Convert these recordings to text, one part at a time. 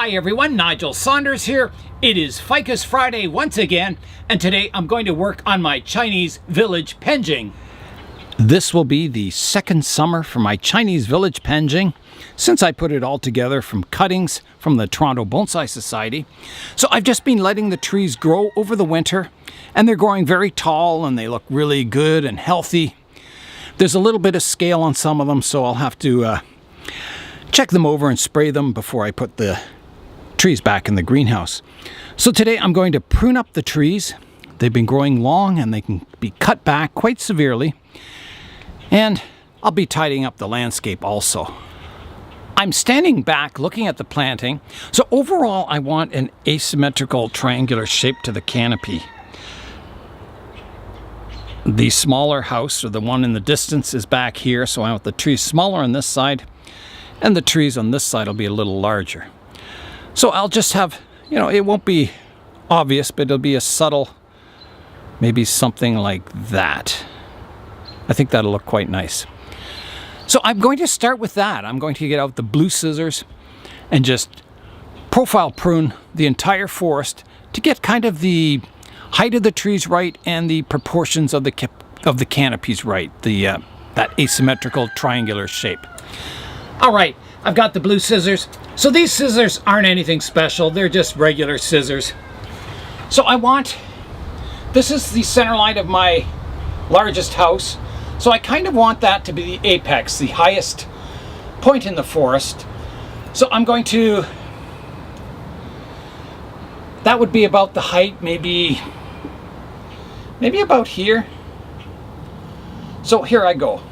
Hi everyone, Nigel Saunders here. It is Ficus Friday once again, and today I'm going to work on my Chinese village penjing. This will be the second summer for my Chinese village penjing since I put it all together from cuttings from the Toronto Bonsai Society. So I've just been letting the trees grow over the winter, and they're growing very tall and they look really good and healthy. There's a little bit of scale on some of them, so I'll have to check them over and spray them before I put the trees back in the greenhouse. So today I'm going to prune up the trees. They've been growing long and they can be cut back quite severely. And I'll be tidying up the landscape also. I'm standing back looking at the planting. So overall I want an asymmetrical triangular shape to the canopy. The smaller house, or the one in the distance, is back here, so I want the trees smaller on this side, and the trees on this side will be a little larger. So I'll just have, it won't be obvious, but it'll be a subtle, maybe something like that. I think that'll look quite nice. So I'm going to start with that. I'm going to get out the blue scissors and just profile prune the entire forest to get kind of the height of the trees right and the proportions of the canopies right, that asymmetrical triangular shape. All right, I've got the blue scissors. So these scissors aren't anything special, they're just regular scissors. So this is the center line of my largest house. So I kind of want that to be the apex, the highest point in the forest. So I'm going to, that would be about the height, maybe about here. So here I go.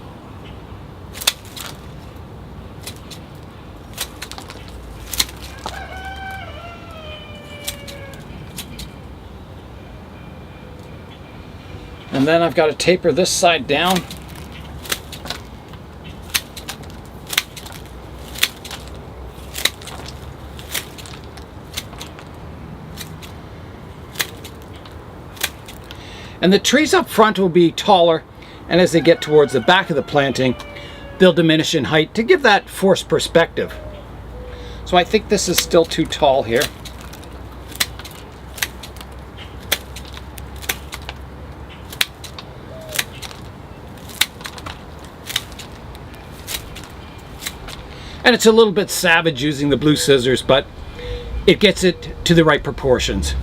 And then I've got to taper this side down. And the trees up front will be taller, and as they get towards the back of the planting, they'll diminish in height to give that forced perspective. So I think this is still too tall here. And it's a little bit savage using the blue scissors, but it gets it to the right proportions.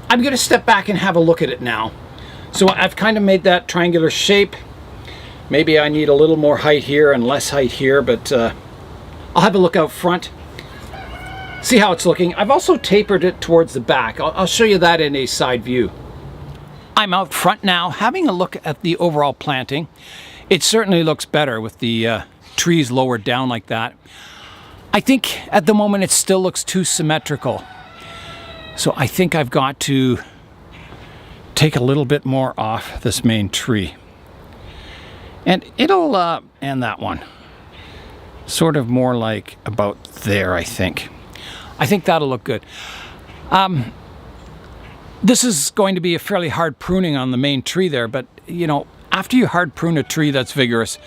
I'm going to step back and have a look at it now. So I've kind of made that triangular shape. Maybe I need a little more height here and less height here, but I'll have a look out front, see how it's looking. I've also tapered it towards the back. I'll show you that in a side view. I'm out front now having a look at the overall planting. It certainly looks better with the trees lowered down like that. I think at the moment it still looks too symmetrical. So I think I've got to take a little bit more off this main tree. And it'll, and that one. Sort of more like about there, I think. I think that'll look good. This is going to be a fairly hard pruning on the main tree there, but after you hard prune a tree that's vigorous,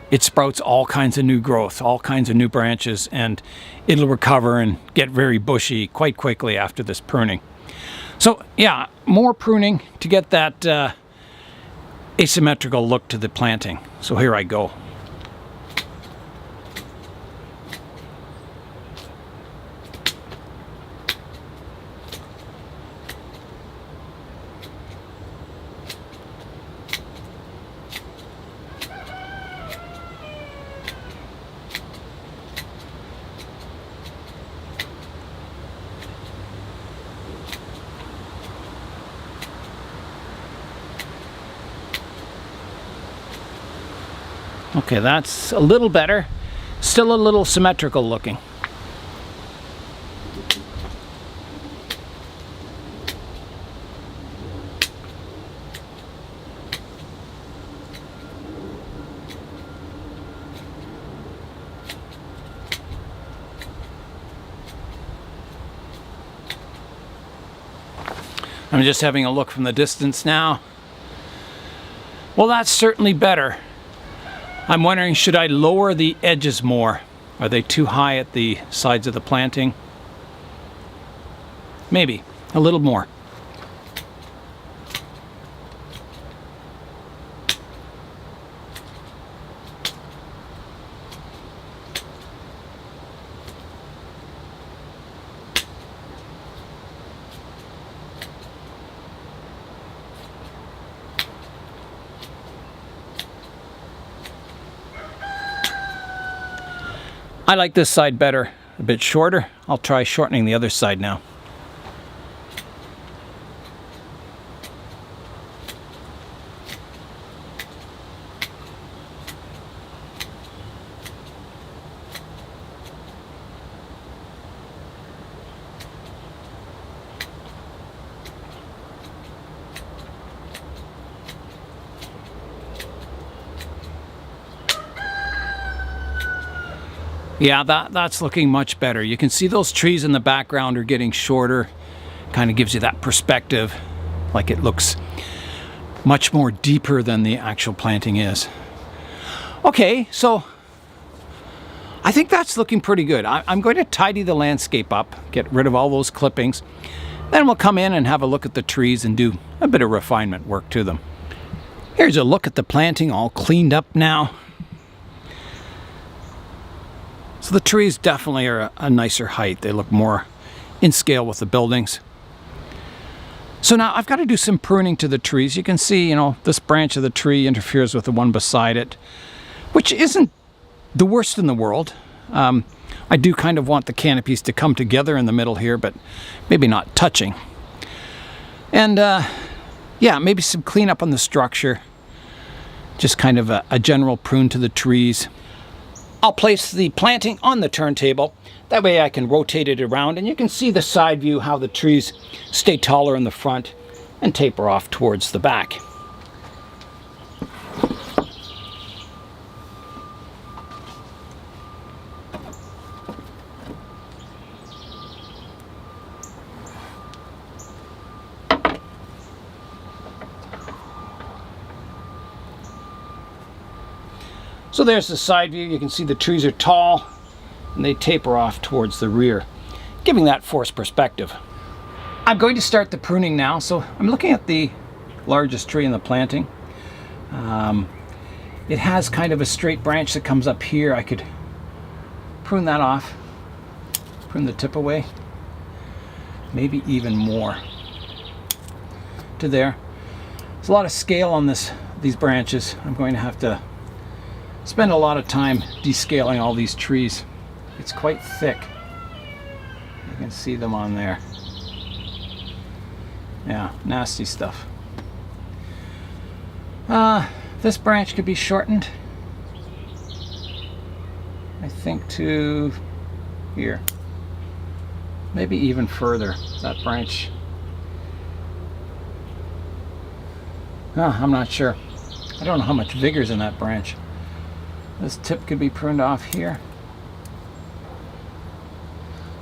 it sprouts all kinds of new growth, all kinds of new branches, and it'll recover and get very bushy quite quickly after this pruning. So yeah, more pruning to get that asymmetrical look to the planting. So here I go. Okay, that's a little better. Still a little symmetrical looking. I'm just having a look from the distance now. Well, that's certainly better. I'm wondering, should I lower the edges more? Are they too high at the sides of the planting? Maybe a little more. I like this side better, a bit shorter. I'll try shortening the other side now. Yeah, that's looking much better. You can see those trees in the background are getting shorter. Kind of gives you that perspective, like it looks much more deeper than the actual planting is. Okay, so I think that's looking pretty good. I'm going to tidy the landscape up, get rid of all those clippings. Then we'll come in and have a look at the trees and do a bit of refinement work to them. Here's a look at the planting, all cleaned up now. So the trees definitely are a nicer height. They look more in scale with the buildings. So now I've got to do some pruning to the trees. You can see, this branch of the tree interferes with the one beside it, which isn't the worst in the world. I do kind of want the canopies to come together in the middle here, but maybe not touching. And yeah, maybe some cleanup on the structure. Just kind of a general prune to the trees. I'll place the planting on the turntable. That way I can rotate it around and you can see the side view, how the trees stay taller in the front and taper off towards the back. So there's the side view. You can see the trees are tall and they taper off towards the rear, giving that forced perspective. I'm going to start the pruning now. So I'm looking at the largest tree in the planting. It has kind of a straight branch that comes up here. I could prune that off, prune the tip away, maybe even more to there. There's a lot of scale on these branches. I'm going to have to spend a lot of time descaling all these trees. It's quite thick. You can see them on there. Yeah, nasty stuff. This branch could be shortened, I think, to here. Maybe even further, that branch. I'm not sure. I don't know how much vigor's in that branch. This tip could be pruned off here.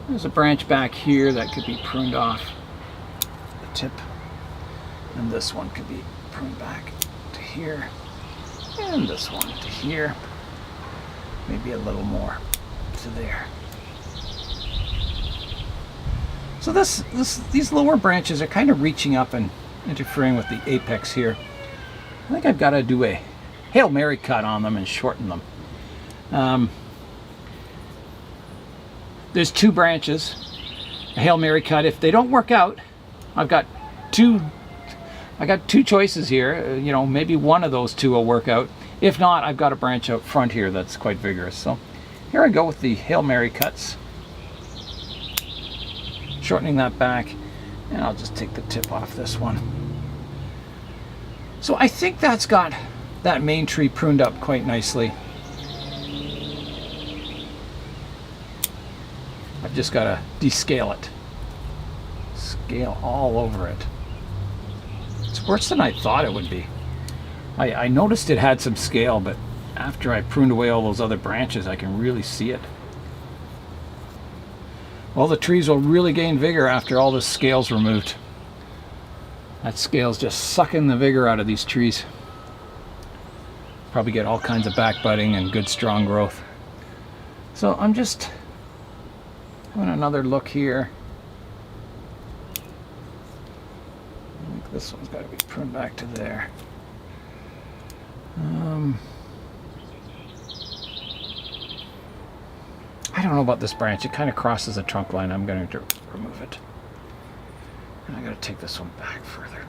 There's a branch back here that could be pruned off the tip. And this one could be pruned back to here. And this one to here. Maybe a little more to there. So these lower branches are kind of reaching up and interfering with the apex here. I think I've got to do a Hail Mary cut on them and shorten them. There's two branches. A Hail Mary cut. If they don't work out, I got two choices here. Maybe one of those two will work out. If not, I've got a branch out front here that's quite vigorous. So here I go with the Hail Mary cuts. Shortening that back, and I'll just take the tip off this one. So I think that's got that main tree pruned up quite nicely. I've just got to descale it. Scale all over it. It's worse than I thought it would be. I noticed it had some scale, but after I pruned away all those other branches, I can really see it. Well, the trees will really gain vigor after all this scale's removed. That scale's just sucking the vigor out of these trees. Probably get all kinds of backbudding and good strong growth. So I'm just having another look here. I think this one's got to be pruned back to there. I don't know about this branch. It kind of crosses the trunk line. I'm going to remove it. And I got to take this one back further.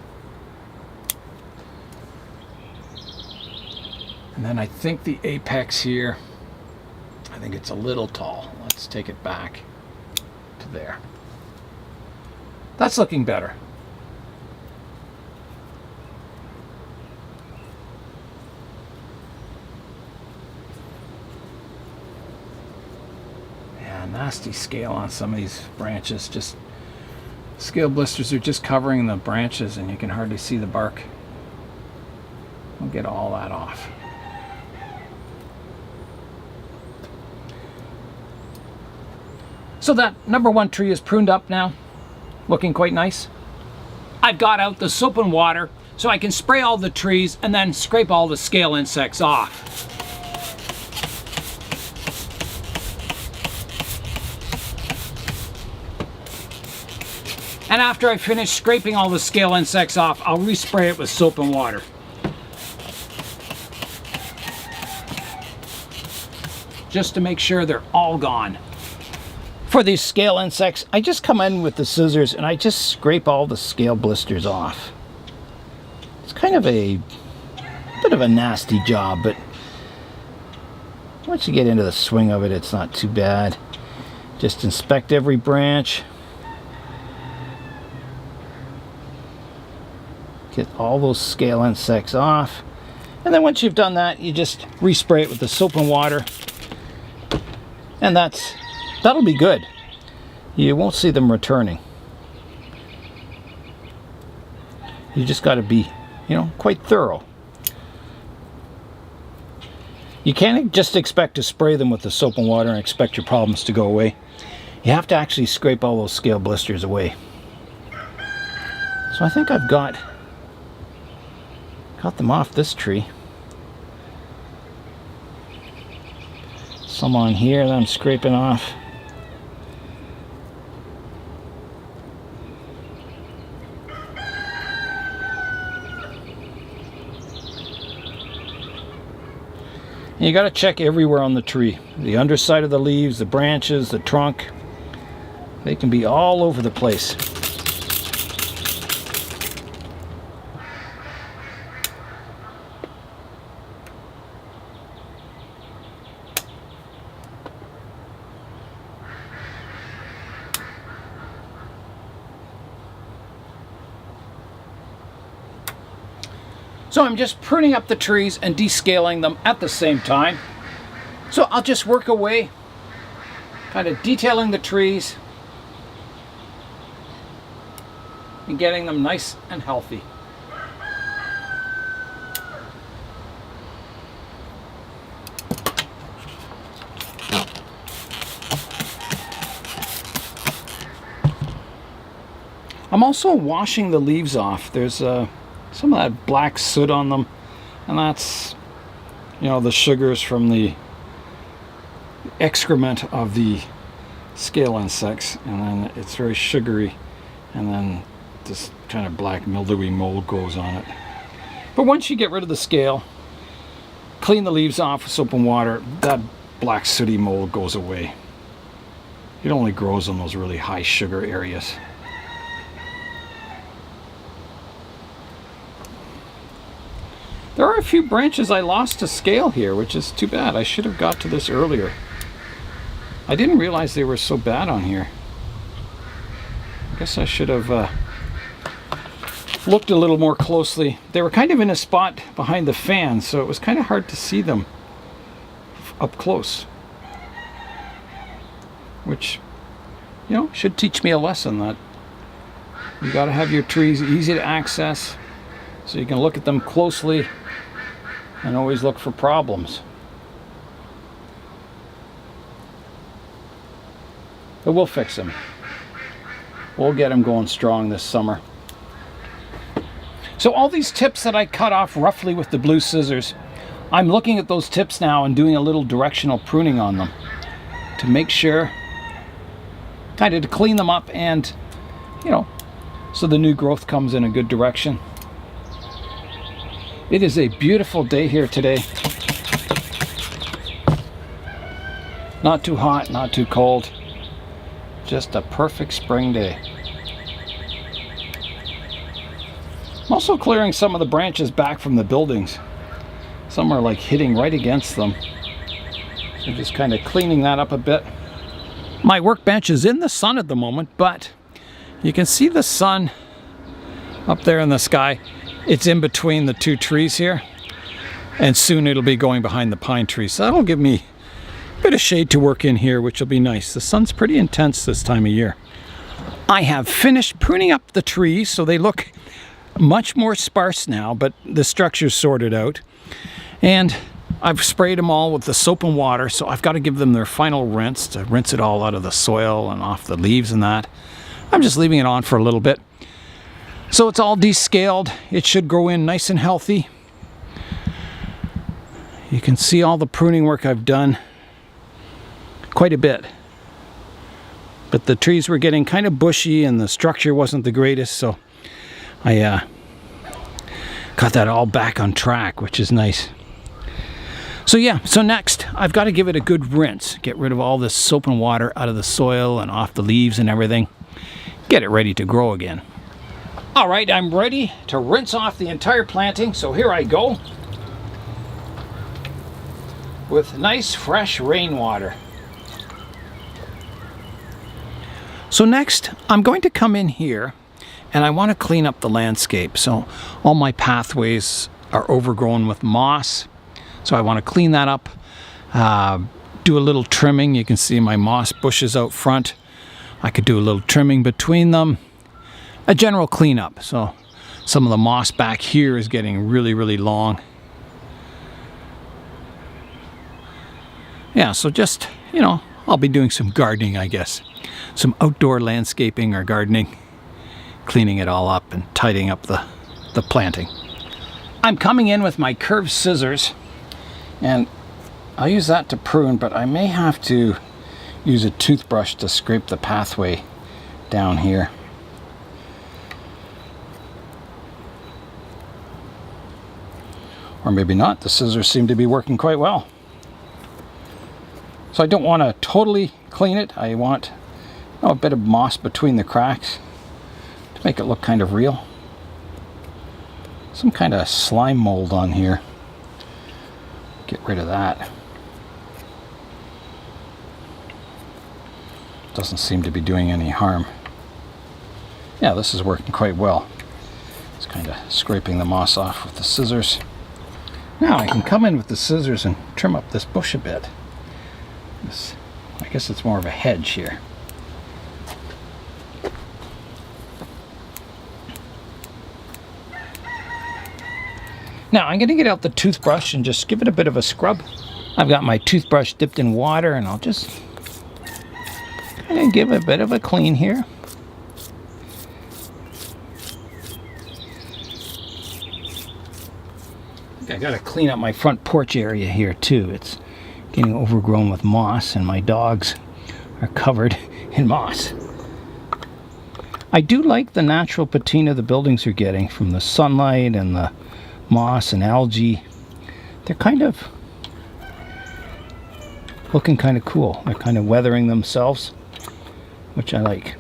And then I think the apex here, I think it's a little tall. Let's take it back to there. That's looking better. Yeah, nasty scale on some of these branches. Just scale blisters are just covering the branches and you can hardly see the bark. We'll get all that off. So that number 1 tree is pruned up now, looking quite nice. I've got out the soap and water so I can spray all the trees and then scrape all the scale insects off. And after I finish scraping all the scale insects off, I'll respray it with soap and water. Just to make sure they're all gone. For these scale insects, I just come in with the scissors and I just scrape all the scale blisters off. It's kind of a bit of a nasty job, but once you get into the swing of it, it's not too bad. Just inspect every branch. Get all those scale insects off. And then once you've done that, you just respray it with the soap and water. And that'll be good. You won't see them returning. You just got to be, quite thorough. You can't just expect to spray them with the soap and water and expect your problems to go away. You have to actually scrape all those scale blisters away. So I think I've got them off this tree. Some on here that I'm scraping off. And you got to check everywhere on the tree. The underside of the leaves, the branches, the trunk. They can be all over the place. So I'm just pruning up the trees and descaling them at the same time. So I'll just work away, kind of detailing the trees and getting them nice and healthy. I'm also washing the leaves off. There's some of that black soot on them, and that's the sugars from the excrement of the scale insects, and then it's very sugary, and then this kind of black mildewy mold goes on it. But once you get rid of the scale, clean the leaves off with soap and water, that black sooty mold goes away. It only grows on those really high sugar areas. There are a few branches I lost to scale here, which is too bad. I should have got to this earlier. I didn't realize they were so bad on here. I guess I should have looked a little more closely. They were kind of in a spot behind the fan, so it was kind of hard to see them up close. Which, should teach me a lesson that you got to have your trees easy to access so you can look at them closely and always look for problems. But we'll fix them. We'll get them going strong this summer. So all these tips that I cut off roughly with the blue scissors, I'm looking at those tips now and doing a little directional pruning on them to make sure, kind of to clean them up and, you know, so the new growth comes in a good direction. It is a beautiful day here today. Not too hot, not too cold. Just a perfect spring day. I'm also clearing some of the branches back from the buildings. Some are like hitting right against them. So just kind of cleaning that up a bit. My workbench is in the sun at the moment, but you can see the sun up there in the sky. It's in between the two trees here, and soon it'll be going behind the pine trees. So that'll give me a bit of shade to work in here, which will be nice. The sun's pretty intense this time of year. I have finished pruning up the trees, so they look much more sparse now, but the structure's sorted out. And I've sprayed them all with the soap and water, so I've got to give them their final rinse to rinse it all out of the soil and off the leaves and that. I'm just leaving it on for a little bit. So it's all descaled. It should grow in nice and healthy. You can see all the pruning work I've done. Quite a bit. But the trees were getting kind of bushy and the structure wasn't the greatest, so I got that all back on track, which is nice. So yeah, so next I've got to give it a good rinse. Get rid of all this soap and water out of the soil and off the leaves and everything. Get it ready to grow again. All right, I'm ready to rinse off the entire planting, so here I go. With nice fresh rainwater. So next, I'm going to come in here and I want to clean up the landscape. So all my pathways are overgrown with moss. So I want to clean that up, do a little trimming. You can see my moss bushes out front. I could do a little trimming between them. A general cleanup. So some of the moss back here is getting really, really long. Yeah, so just, you know, I'll be doing some gardening, I guess. Some outdoor landscaping or gardening. Cleaning it all up and tidying up the planting. I'm coming in with my curved scissors and I'll use that to prune, but I may have to use a toothbrush to scrape the pathway down here. Or maybe not. The scissors seem to be working quite well. So I don't want to totally clean it. I want a bit of moss between the cracks to make it look kind of real. Some kind of slime mold on here. Get rid of that. Doesn't seem to be doing any harm. Yeah, this is working quite well. It's kind of scraping the moss off with the scissors. Now I can come in with the scissors and trim up this bush a bit. I guess it's more of a hedge here. Now I'm going to get out the toothbrush and just give it a bit of a scrub. I've got my toothbrush dipped in water and I'll just kind of give a bit of a clean here. I got to clean up my front porch area here too. It's getting overgrown with moss and my dogs are covered in moss. I do like the natural patina the buildings are getting from the sunlight and the moss and algae. They're kind of looking kind of cool. They're kind of weathering themselves, which I like.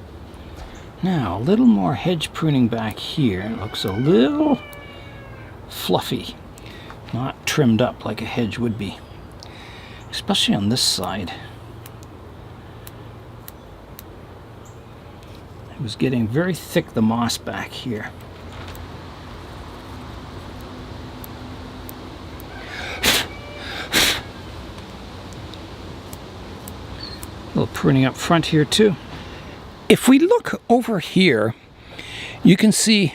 Now a little more hedge pruning back here. It looks a little fluffy, not trimmed up like a hedge would be, especially on this side. It was getting very thick, the moss back here. A little pruning up front here too. If we look over here, you can see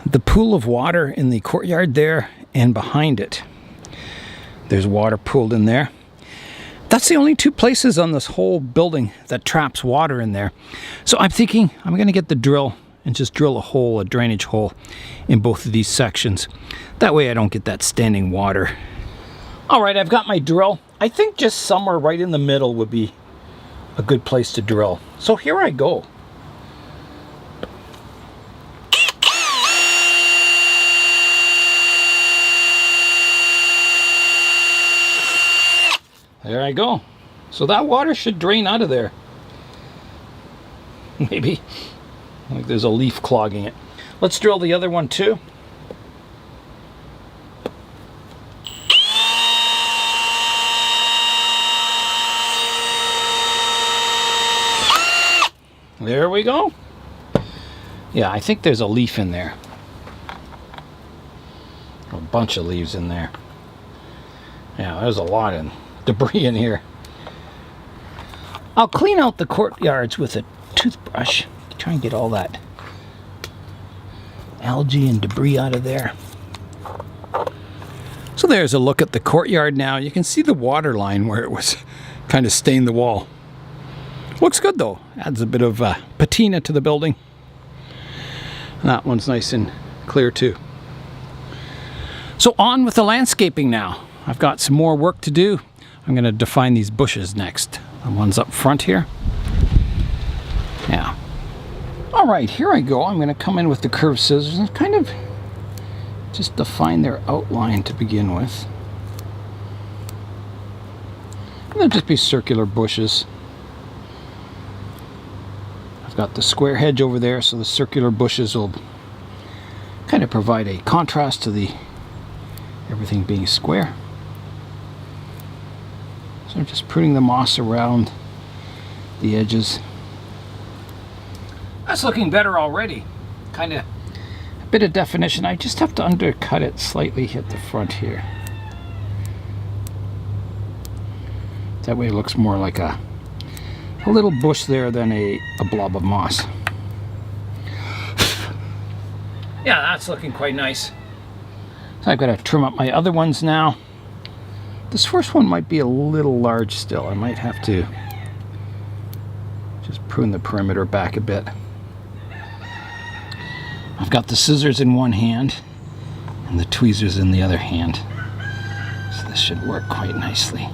the pool of water in the courtyard there and behind it. There's water pooled in there. That's the only two places on this whole building that traps water in there. So I'm thinking I'm going to get the drill and just drill a hole, a drainage hole in both of these sections. That way I don't get that standing water. All right, I've got my drill. I think just somewhere right in the middle would be a good place to drill. So here I go. There I go. So that water should drain out of there. Maybe. Like there's a leaf clogging it. Let's drill the other one too. There we go. Yeah, I think there's a leaf in there. A bunch of leaves in there. Yeah, there's a lot of debris in here. I'll clean out the courtyards with a toothbrush. Try and get all that algae and debris out of there. So there's a look at the courtyard now. You can see the water line where it was kind of stained the wall. Looks good though. Adds a bit of patina to the building. And that one's nice and clear too. So on with the landscaping now. I've got some more work to do. I'm going to define these bushes next. The ones up front here. Yeah. All right, here I go. I'm going to come in with the curved scissors and kind of just define their outline to begin with. And they'll just be circular bushes. Got the square hedge over there, so the circular bushes will kind of provide a contrast to the everything being square. So I'm just pruning the moss around the edges. That's looking better already. Kind of a bit of definition. I just have to undercut it slightly at the front here. That way it looks more like a little bush there than a blob of moss. Yeah, that's looking quite nice. So I've got to trim up my other ones now. This first one might be a little large still. I might have to just prune the perimeter back a bit. I've got the scissors in one hand and the tweezers in the other hand. So this should work quite nicely.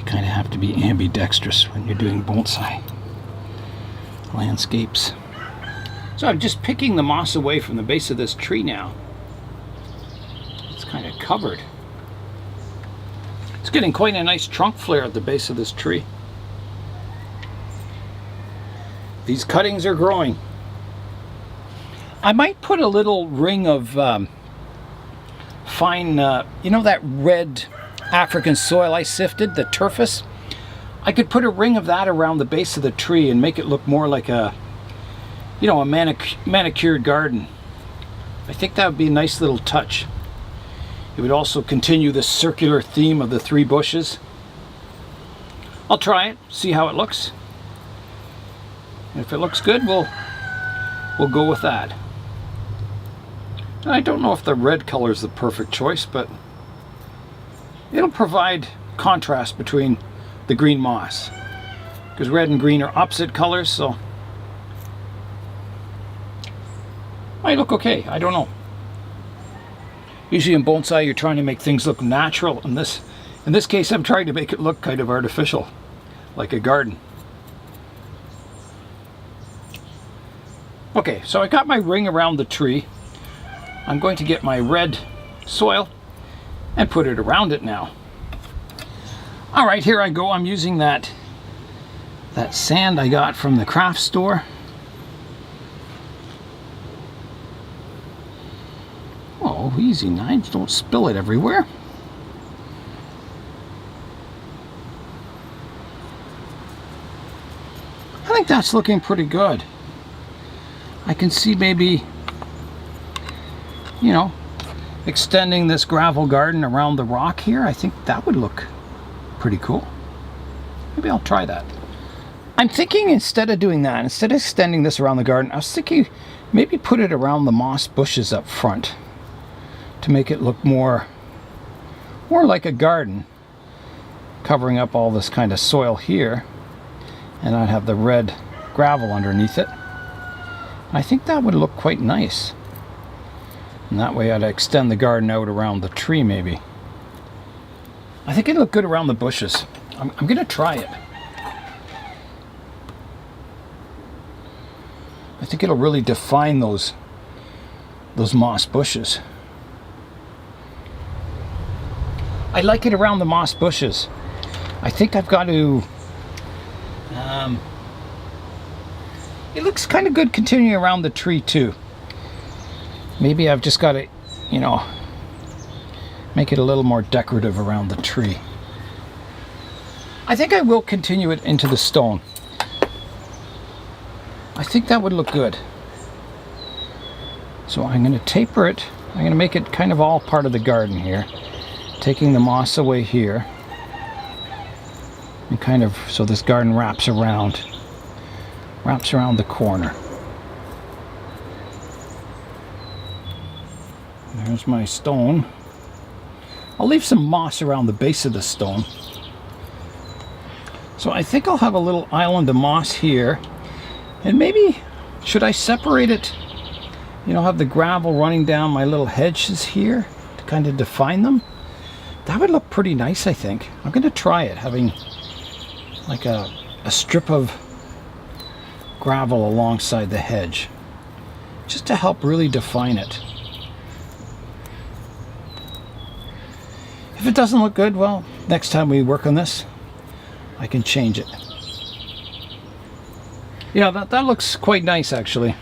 Kind of have to be ambidextrous when you're doing bonsai landscapes. So I'm just picking the moss away from the base of this tree now. It's kind of covered. It's getting quite a nice trunk flare at the base of this tree. These cuttings are growing. I might put a little ring of fine, you know that red African soil I sifted, the turfus? I could put a ring of that around the base of the tree and make it look more like a, you know, a manicured garden. I think that would be a nice little touch. It would also continue the circular theme of the three bushes. I'll try it, see how it looks. And if it looks good, we'll go with that. And I don't know if the red color is the perfect choice, but it'll provide contrast between the green moss, because red and green are opposite colors, so might look okay. I don't know. Usually in bonsai you're trying to make things look natural. In this case I'm trying to make it look kind of artificial, like a garden. Okay, so I got my ring around the tree. I'm going to get my red soil and put it around it now. All right, here I go. I'm using that sand I got from the craft store. Oh, easy, Nigel. Don't spill it everywhere. I think that's looking pretty good. I can see maybe, you know, extending this gravel garden around the rock here. I think that would look pretty cool. Maybe I'll try that. I'm thinking instead of doing that, instead of extending this around the garden, I was thinking maybe put it around the moss bushes up front to make it look more like a garden. covering up all this kind of soil here, and I'd have the red gravel underneath it. I think that would look quite nice. And that way I'd extend the garden out around the tree maybe. I think it'd look good around the bushes. I'm going to try it. I think it'll really define those moss bushes. I like it around the moss bushes. I think I've got to... it looks kind of good continuing around the tree too. Maybe I've just got to, you know, make it a little more decorative around the tree. I think I will continue it into the stone. I think that would look good. So I'm going to taper it. I'm going to make it kind of all part of the garden here. Taking the moss away here. And kind of, so this garden wraps around the corner. There's my stone. I'll leave some moss around the base of the stone. So I think I'll have a little island of moss here. And maybe, should I separate it? You know, have the gravel running down my little hedges here to kind of define them. That would look pretty nice, I think. I'm going to try it, having like a strip of gravel alongside the hedge, just to help really define it. If it doesn't look good, well, next time we work on this, I can change it. Yeah, that looks quite nice actually.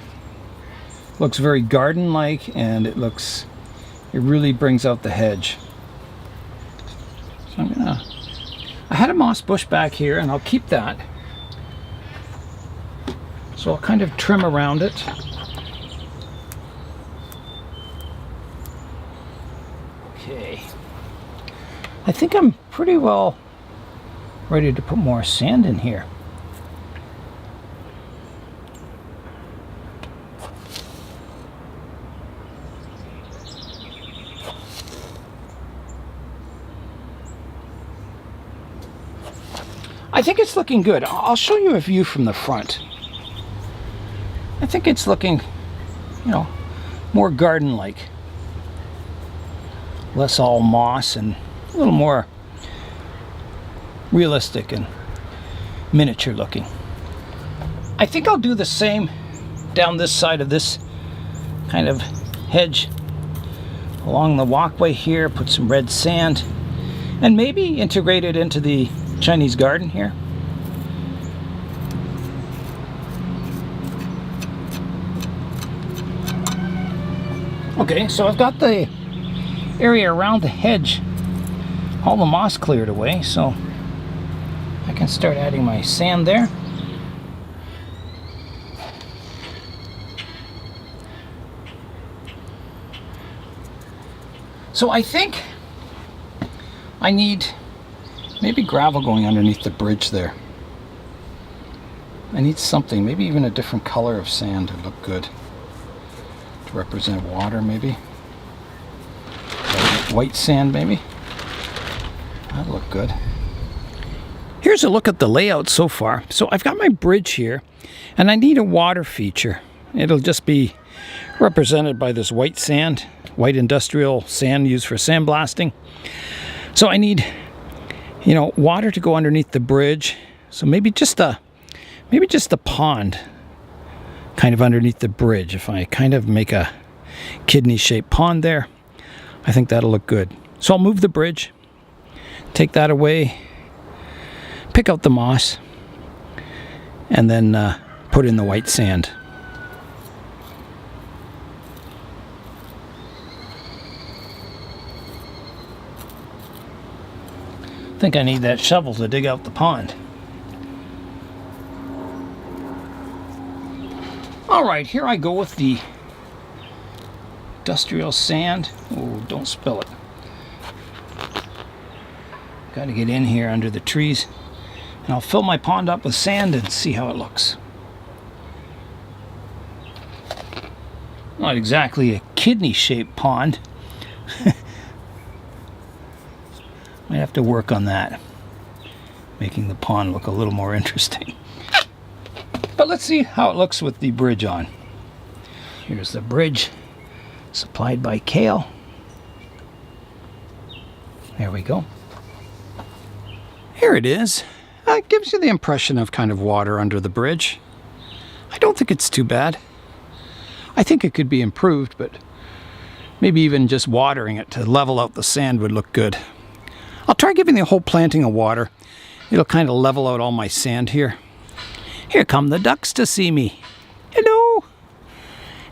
Looks very garden-like, and it really brings out the hedge. So I had a moss bush back here, and I'll keep that. So I'll kind of trim around it. Okay. I think I'm pretty well ready to put more sand in here. I think it's looking good. I'll show you a view from the front. I think it's looking, you know, more garden-like. Less all moss and a little more realistic and miniature looking. I think I'll do the same down this side of this kind of hedge. Along the walkway here, put some red sand and maybe integrate it into the Chinese garden here. Okay, so I've got the area around the hedge, all the moss cleared away, so I can start adding my sand there. So I think I need maybe gravel going underneath the bridge there. I need something, maybe even a different color of sand to look good. To represent water maybe. White sand maybe. That'd look good. Here's a look at the layout so far. So I've got my bridge here, and I need a water feature. It'll just be represented by this white sand, white industrial sand used for sandblasting. So I need, you know, water to go underneath the bridge. So maybe just a pond kind of underneath the bridge. If I kind of make a kidney-shaped pond there, I think that'll look good. So I'll move the bridge, take that away, pick out the moss, and then put in the white sand. I think I need that shovel to dig out the pond. All right, here I go with the industrial sand. Oh, don't spill it. Got to get in here under the trees, and I'll fill my pond up with sand and see how it looks. Not exactly a kidney-shaped pond. Might have to work on that. making the pond look a little more interesting. But let's see how it looks with the bridge on. Here's the bridge supplied by Kale. There we go. Here it is. It gives you the impression of kind of water under the bridge. I don't think it's too bad. I think it could be improved, but maybe even just watering it to level out the sand would look good. I'll try giving the whole planting of water. It'll kind of level out all my sand here. Here come the ducks to see me. Hello.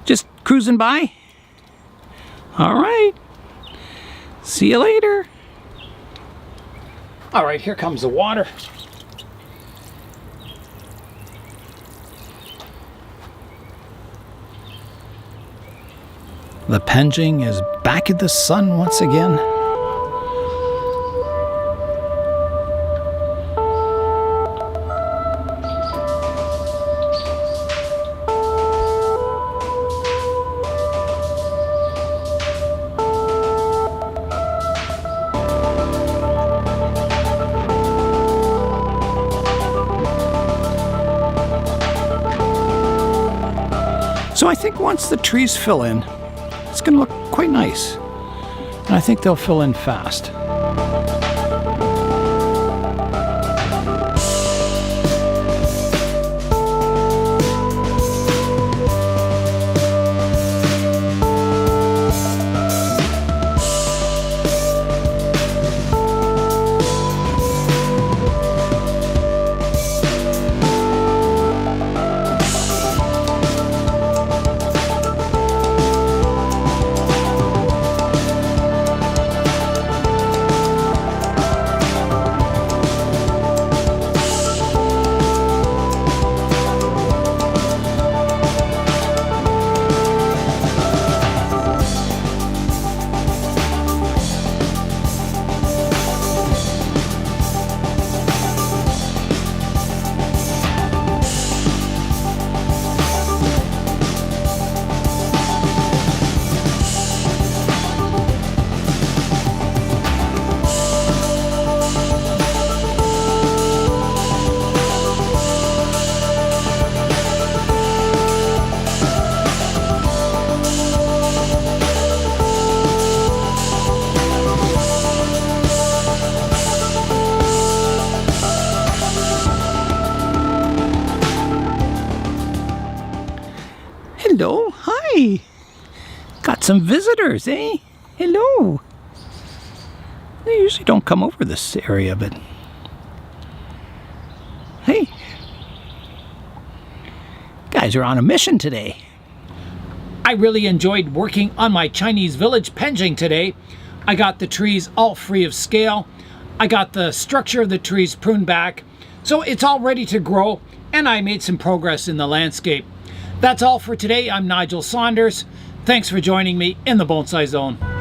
Just cruising by? All right. See you later. All right, here comes the water. The Penjing is back in the sun once again. So I think once the trees fill in, it's going to look quite nice. And I think they'll fill in fast. Hello, hi. Got some visitors, eh? Hello. They usually don't come over this area, but hey, guys are on a mission today. I really enjoyed working on my Chinese village Penjing today. I got the trees all free of scale. I got the structure of the trees pruned back, so it's all ready to grow, and I made some progress in the landscape. That's all for today. I'm Nigel Saunders. Thanks for joining me in the Bonsai Zone.